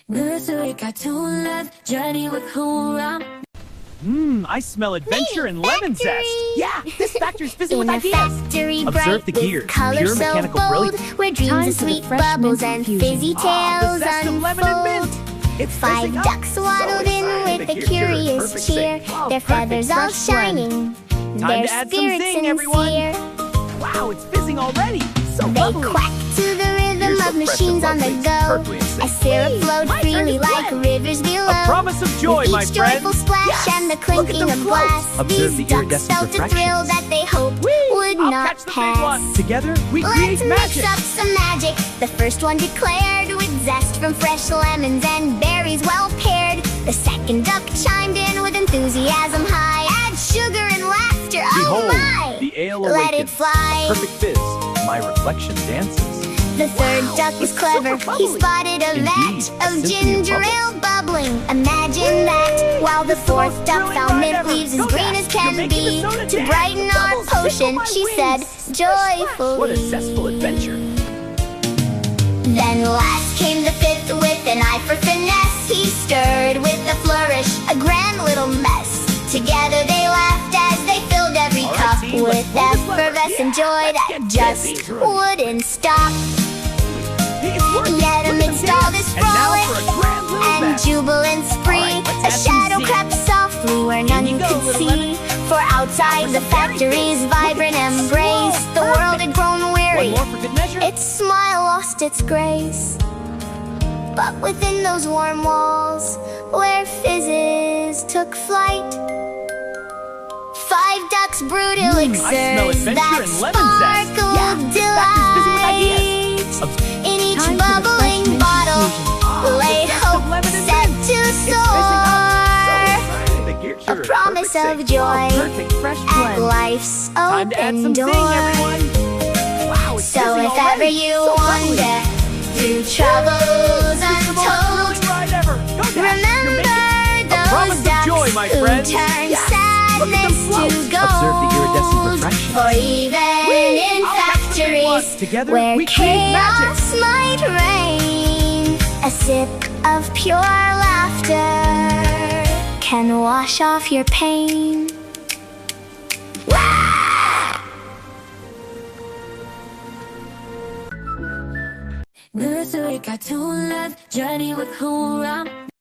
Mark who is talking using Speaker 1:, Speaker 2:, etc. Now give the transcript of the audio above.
Speaker 1: Nursery cartoon love journey with Hoorah.
Speaker 2: I smell adventure and lemon zest. Yeah, this factory's busy with
Speaker 3: In a
Speaker 2: ideas.
Speaker 3: factory
Speaker 2: Observe the
Speaker 3: bright
Speaker 2: gears,
Speaker 3: with colors
Speaker 2: pure
Speaker 3: so
Speaker 2: mechanical
Speaker 3: bold,
Speaker 2: brilliance.
Speaker 3: where dreams of sweet bubbles and fizzy
Speaker 2: The
Speaker 3: tales
Speaker 2: zest of lemon and mint.
Speaker 3: unfold.
Speaker 2: It's
Speaker 3: Five
Speaker 2: fizzing up.
Speaker 3: ducks waddled in with a curious
Speaker 2: Perfect
Speaker 3: cheer,
Speaker 2: sync. Oh,
Speaker 3: their
Speaker 2: perfect
Speaker 3: feathers all
Speaker 2: fresh blend.
Speaker 3: shining,
Speaker 2: Time
Speaker 3: their
Speaker 2: to add some
Speaker 3: spirits
Speaker 2: zing, everyone.
Speaker 3: sincere.
Speaker 2: Wow, it's fizzing already. So
Speaker 3: They
Speaker 2: bubbly.
Speaker 3: quack to the rhythm
Speaker 2: You're so
Speaker 3: of
Speaker 2: fresh
Speaker 3: machines
Speaker 2: and
Speaker 3: on the
Speaker 2: lovely.
Speaker 3: go,
Speaker 2: Perfectly in sync.
Speaker 3: as syrup flowed
Speaker 2: My turn
Speaker 3: freely
Speaker 2: to
Speaker 3: like
Speaker 2: blend.
Speaker 3: rivers below.
Speaker 2: A promise of joy,
Speaker 3: With
Speaker 2: my
Speaker 3: each
Speaker 2: friend.
Speaker 3: joyful splash
Speaker 2: Yes.
Speaker 3: and the
Speaker 2: Look at
Speaker 3: clinking
Speaker 2: them
Speaker 3: of
Speaker 2: float.
Speaker 3: glass,
Speaker 2: Observe
Speaker 3: these
Speaker 2: the
Speaker 3: ducks
Speaker 2: iridescent
Speaker 3: felt a thrill
Speaker 2: refractions.
Speaker 3: that they hoped would
Speaker 2: I'll
Speaker 3: not
Speaker 2: catch the big
Speaker 3: pass.
Speaker 2: one. Together, we
Speaker 3: Let's
Speaker 2: create
Speaker 3: mix
Speaker 2: magic.
Speaker 3: up some magic. The first one declared with zest from fresh lemons and berries well paired. The second duck chimed in with enthusiasm high. Add sugar and laughter,
Speaker 2: Behold,
Speaker 3: oh my!
Speaker 2: the ale
Speaker 3: Let it
Speaker 2: awakens.
Speaker 3: fly.
Speaker 2: Perfect fizz. My reflection dances.
Speaker 3: The third duck was
Speaker 2: it's
Speaker 3: clever.
Speaker 2: super
Speaker 3: He
Speaker 2: bubbly.
Speaker 3: spotted a
Speaker 2: Indeed,
Speaker 3: vat
Speaker 2: a
Speaker 3: of
Speaker 2: symphony of
Speaker 3: ginger
Speaker 2: bubbles.
Speaker 3: ale bubbling. Imagine that. While the fourth duck
Speaker 2: thrilling
Speaker 3: found
Speaker 2: ride
Speaker 3: mint
Speaker 2: ever.
Speaker 3: leaves as
Speaker 2: Go
Speaker 3: green
Speaker 2: back.
Speaker 3: as
Speaker 2: You're
Speaker 3: can
Speaker 2: making
Speaker 3: be.
Speaker 2: the soda
Speaker 3: To
Speaker 2: dance.
Speaker 3: brighten our
Speaker 2: Bubbles tickle
Speaker 3: potion,
Speaker 2: my
Speaker 3: she
Speaker 2: wings.
Speaker 3: said joyfully.
Speaker 2: What a zestful adventure.
Speaker 3: Then last came the fifth with an eye for finesse. He stirred with a flourish, a grand little mess. Together they laughed as they filled every
Speaker 2: All right,
Speaker 3: cup
Speaker 2: team, let's
Speaker 3: with
Speaker 2: pull this lever.
Speaker 3: effervescent
Speaker 2: Yeah,
Speaker 3: joy
Speaker 2: let's
Speaker 3: that
Speaker 2: get
Speaker 3: just
Speaker 2: busy.
Speaker 3: wouldn't stop.
Speaker 2: Hey, it's working.
Speaker 3: Yet
Speaker 2: Look at
Speaker 3: amidst
Speaker 2: them
Speaker 3: all
Speaker 2: dance.
Speaker 3: this
Speaker 2: And now
Speaker 3: frolic
Speaker 2: for a grand little
Speaker 3: and
Speaker 2: mess.
Speaker 3: jubilant spree,
Speaker 2: All right, let's
Speaker 3: a
Speaker 2: add some
Speaker 3: shadow
Speaker 2: zing.
Speaker 3: crept softly where none
Speaker 2: you go,
Speaker 3: could
Speaker 2: little
Speaker 3: see.
Speaker 2: lemon.
Speaker 3: For outside the factory's vibrant embrace, the world had grown weary.
Speaker 2: One more for good measure.
Speaker 3: Its smile lost its grace. But within those warm walls, where fizzes took flight, five ducks brewed
Speaker 2: I smell
Speaker 3: elixirs
Speaker 2: adventure
Speaker 3: that
Speaker 2: and lemon zest.
Speaker 3: sparkled
Speaker 2: Yeah, factory's busy with
Speaker 3: delight.
Speaker 2: ideas.
Speaker 3: In each
Speaker 1: Time for
Speaker 3: bubbling
Speaker 1: refreshment
Speaker 3: bottle
Speaker 2: Ah,
Speaker 3: lay
Speaker 2: the zest of
Speaker 3: hope
Speaker 2: lemon and
Speaker 3: set
Speaker 2: mint.
Speaker 3: to
Speaker 2: It's fizzing
Speaker 3: soar.
Speaker 2: up. So exciting. The gear
Speaker 3: A
Speaker 2: sugar is
Speaker 3: promise
Speaker 2: perfect
Speaker 3: of
Speaker 2: sync.
Speaker 3: joy
Speaker 2: Perfect fresh
Speaker 3: at
Speaker 2: blend.
Speaker 3: life's
Speaker 2: Time to add
Speaker 3: open
Speaker 2: some
Speaker 3: door.
Speaker 2: zing, everyone. Wow, it's
Speaker 3: So
Speaker 2: fizzing
Speaker 3: if
Speaker 2: already.
Speaker 3: ever you
Speaker 2: So bubbly.
Speaker 3: wander through troubles
Speaker 2: It's the most
Speaker 3: untold,
Speaker 2: thrilling ride ever. Go, Dash. You're
Speaker 3: remember
Speaker 2: making a promise
Speaker 3: those
Speaker 2: of joy,
Speaker 3: ducks
Speaker 2: my
Speaker 3: who
Speaker 2: friends.
Speaker 3: turn
Speaker 2: Yes. Look at them
Speaker 3: sadness
Speaker 2: float.
Speaker 3: to gold.
Speaker 2: Observe the iridescent refractions.
Speaker 3: For even in
Speaker 2: I'll catch the big one.
Speaker 3: factories
Speaker 2: Together,
Speaker 3: where
Speaker 2: we create magic.
Speaker 3: chaos might reign, a sip of pure laughter can wash off your pain.
Speaker 1: Nursery cartoon love journey with Hoorah.